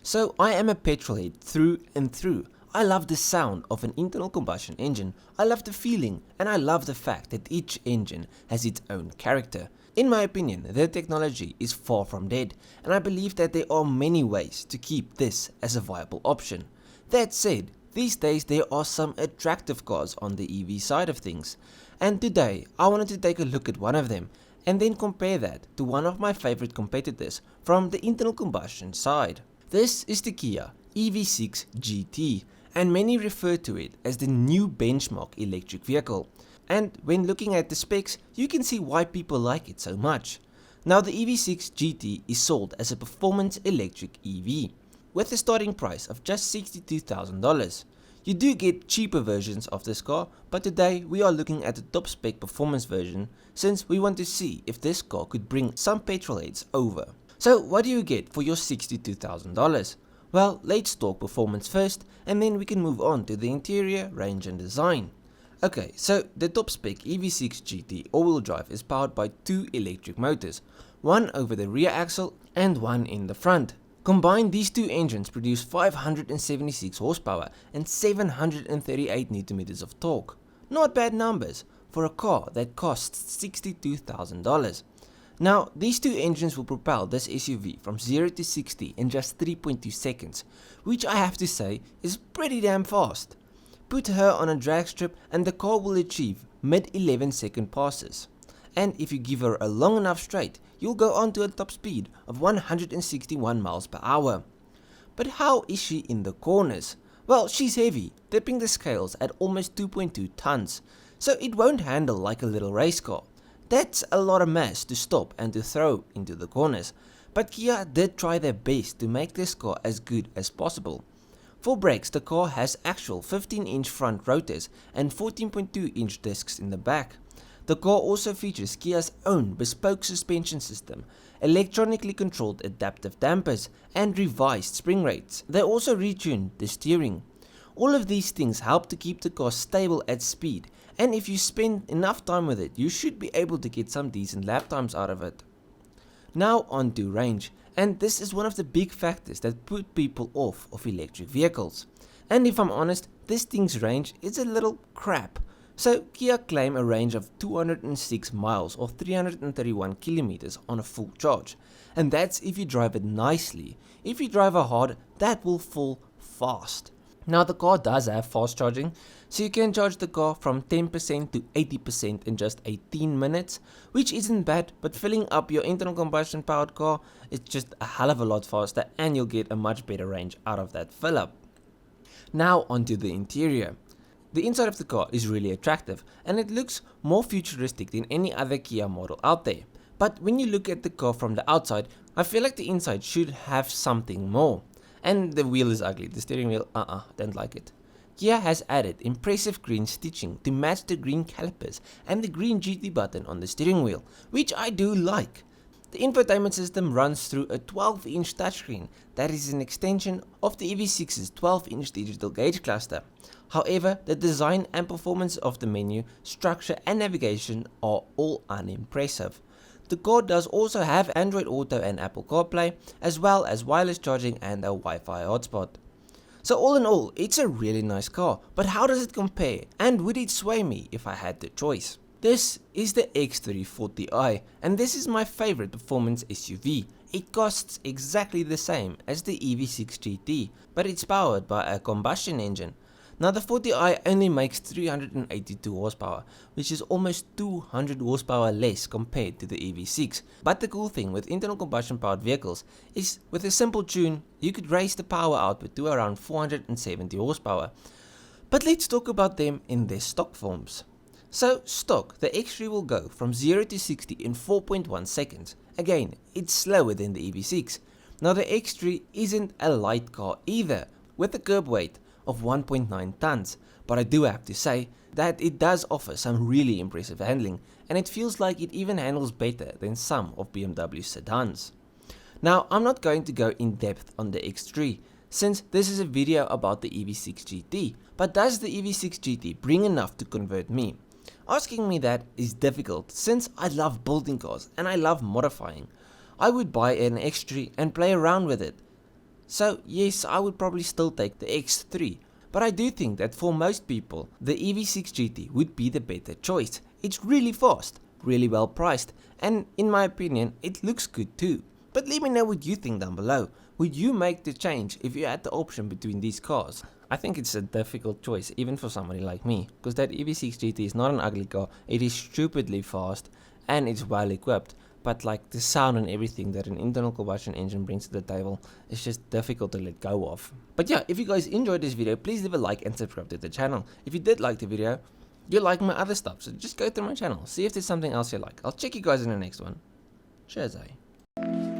So I am a petrol head through and through. I love the sound of an internal combustion engine, I love the feeling, and I love the fact that each engine has its own character. In my opinion, the technology is far from dead, and I believe that there are many ways to keep this as a viable option. That said, these days there are some attractive cars on the EV side of things, and today I wanted to take a look at one of them and then compare that to one of my favorite competitors from the internal combustion side. This is the Kia EV6 GT, and many refer to it as the new benchmark electric vehicle. And when looking at the specs, you can see why people like it so much. Now the EV6 GT is sold as a performance electric EV, with a starting price of just $62,000. You do get cheaper versions of this car, but today we are looking at the top spec performance version since we want to see if this car could bring some petrol heads over. So what do you get for your $62,000? Well, let's talk performance first, and then we can move on to the interior, range and design. Okay, so the top spec EV6 GT all-wheel drive is powered by two electric motors, one over the rear axle and one in the front. Combined, these two engines produce 576 horsepower and 738 Nm of torque. Not bad numbers for a car that costs $62,000. Now, these two engines will propel this SUV from 0 to 60 in just 3.2 seconds, which I have to say is pretty damn fast. Put her on a drag strip and the car will achieve mid 11-second passes. And if you give her a long enough straight, you'll go on to a top speed of 161 miles per hour. But how is she in the corners? Well, she's heavy, tipping the scales at almost 2.2 tons, so it won't handle like a little race car. That's a lot of mass to stop and to throw into the corners, but Kia did try their best to make this car as good as possible. For brakes, the car has actual 15-inch front rotors and 14.2-inch discs in the back. The car also features Kia's own bespoke suspension system, electronically controlled adaptive dampers, and revised spring rates. They also retuned the steering. All of these things help to keep the car stable at speed, and if you spend enough time with it, you should be able to get some decent lap times out of it. Now on to range, and this is one of the big factors that put people off of electric vehicles. And if I'm honest, this thing's range is a little crap. So Kia claim a range of 206 miles or 331 kilometers on a full charge, and that's if you drive it nicely. If you drive it hard, that will fall fast. Now the car does have fast charging, so you can charge the car from 10% to 80% in just 18 minutes, which isn't bad, but filling up your internal combustion powered car is just a hell of a lot faster and you'll get a much better range out of that fill up. Now onto the interior. The inside of the car is really attractive and it looks more futuristic than any other Kia model out there. But when you look at the car from the outside, I feel like the inside should have something more. And the wheel is ugly, the steering wheel, don't like it. Kia has added impressive green stitching to match the green calipers and the green GT button on the steering wheel, which I do like. The infotainment system runs through a 12-inch touchscreen that is an extension of the EV6's 12-inch digital gauge cluster. However, the design and performance of the menu, structure and navigation are all unimpressive. The car does also have Android Auto and Apple CarPlay, as well as wireless charging and a Wi-Fi hotspot. So all in all, it's a really nice car, but how does it compare, and would it sway me if I had the choice? This is the X340i, and this is my favorite performance SUV. It costs exactly the same as the EV6 GT, but it's powered by a combustion engine. Now the 40i only makes 382 horsepower, which is almost 200 horsepower less compared to the EV6. But the cool thing with internal combustion powered vehicles is with a simple tune, you could raise the power output to around 470 horsepower. But let's talk about them in their stock forms. So stock, the X3 will go from 0 to 60 in 4.1 seconds. Again, it's slower than the EV6. Now the X3 isn't a light car either, with a curb weight of 1.9 tons, but I do have to say that it does offer some really impressive handling, and it feels like it even handles better than some of BMW's sedans. Now I'm not going to go in depth on the X3 since this is a video about the EV6 GT, but does the EV6 GT bring enough to convert me? Asking me that is difficult since I love building cars and I love modifying. I would buy an X3 and play around with it. So yes, I would probably still take the X3, but I do think that for most people, the EV6 GT would be the better choice. It's really fast, really well priced, and in my opinion, it looks good too. But let me know what you think down below. Would you make the change if you had the option between these cars? I think it's a difficult choice even for somebody like me, because that EV6 GT is not an ugly car, it is stupidly fast and it's well equipped, but like the sound and everything that an internal combustion engine brings to the table is just difficult to let go of. But yeah, if you guys enjoyed this video, please leave a like and subscribe to the channel. If you did like the video, you'll like my other stuff, so just go to my channel, see if there's something else you like. I'll check you guys in the next one. Cheers, eh?